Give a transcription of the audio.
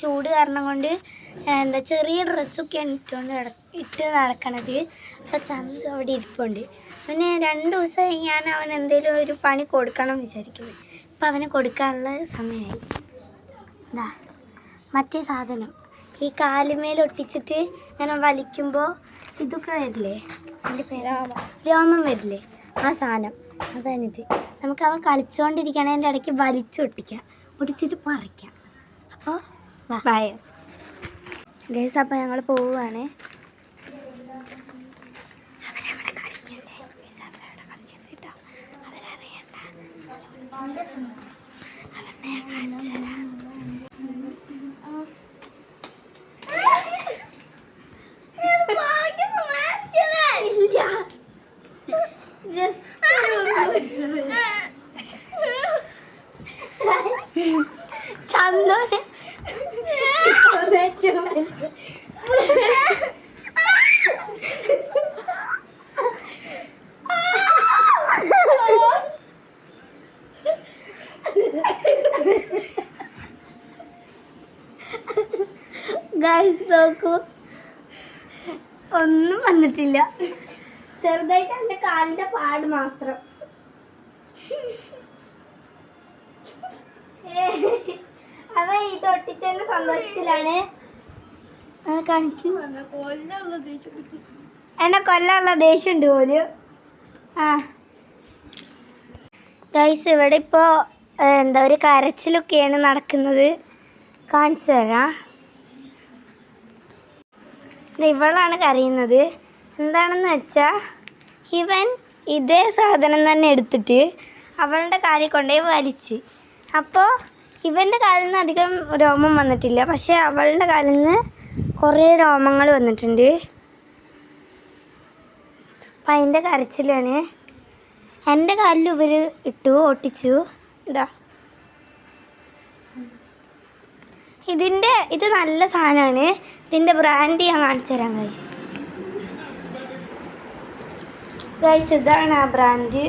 ചൂട് കാരണം കൊണ്ട് എന്താ ചെറിയ ഡ്രസ്സൊക്കെയാണ് ഇട്ട് നടക്കണത്. അപ്പോൾ ചന്തു അവിടെ ഇരിപ്പുണ്ട്. പിന്നെ 2 ദിവസമായി ഞാൻ അവൻ എന്തെങ്കിലും ഒരു പണി കൊടുക്കണം വിചാരിക്കുന്നത്. അപ്പം അവന് കൊടുക്കാനുള്ള സമയമായി. ഇതാ മറ്റേ സാധനം ഈ കാലുമേലൊട്ടിച്ചിട്ട് ഇങ്ങനെ വലിക്കുമ്പോൾ ഇതൊക്കെ വരില്ലേ, അതിൻ്റെ പേര് രോമം വരില്ലേ, ആ സാധനം അതാണിത്. നമുക്ക് അവൻ കളിച്ചുകൊണ്ടിരിക്കണതിൻ്റെ ഇടയ്ക്ക് വലിച്ചൊട്ടിക്കാം, ഒട്ടിച്ചിട്ട് പറിക്കാം. അപ്പോൾ ബൈ ഗൈസ്. അപ്പോൾ ഞങ്ങൾ പോവുകയാണ്. അവരവിടെ കളിക്കണ്ടേ ഗൈസ്, അവരവിടെ കളിക്കണ്ട കേട്ടോ, അവരറിയണ്ട. അവനെ ഞാൻ കാണിച്ചു തരാം. ചന്ദോനെ ഗൈസ് നോക്കൂ, ഒന്നും വന്നിട്ടില്ല. ചെറുതായിട്ട് എൻ്റെ കാലിൻ്റെ പാട് മാത്രം. അവ ഇത് ഒട്ടിച്ചതിൻ്റെ സന്തോഷത്തിലാണ്. കാണിക്കൂ, എന്നെ കൊല്ലാനുള്ള ദേഷ്യമുണ്ട് പോലും. ആ ഗൈസ്, ഇവിടെ ഇപ്പോൾ എന്താ ഒരു കരച്ചിലൊക്കെയാണ് നടക്കുന്നത്. കാണിച്ചു തരാം. ഇവളാണ് കരയുന്നത്. എന്താണെന്ന് വെച്ചാൽ ഇവൻ ഇതേ സാധനം തന്നെ എടുത്തിട്ട് അവളുടെ കാലിൽ കൊണ്ടുപോയി വലിച്ച്. അപ്പോൾ ഇവൻ്റെ കാലിൽ നിന്ന് അധികം രോമം വന്നിട്ടില്ല, പക്ഷേ അവളുടെ കാലിൽ നിന്ന് കുറേ രോമങ്ങൾ വന്നിട്ടുണ്ട്. അപ്പം അതിൻ്റെ കരച്ചിലാണ്. എൻ്റെ കാലിൽ ഇവർ ഇട്ടു, ഒട്ടിച്ചു. ഇതാ ഇത് നല്ല സാധനമാണ്. ഇതിൻ്റെ ബ്രാൻഡ് ഞാൻ കാണിച്ചു തരാം ഗൈസ്. ഇതാണ് ആ ബ്രാൻഡ്.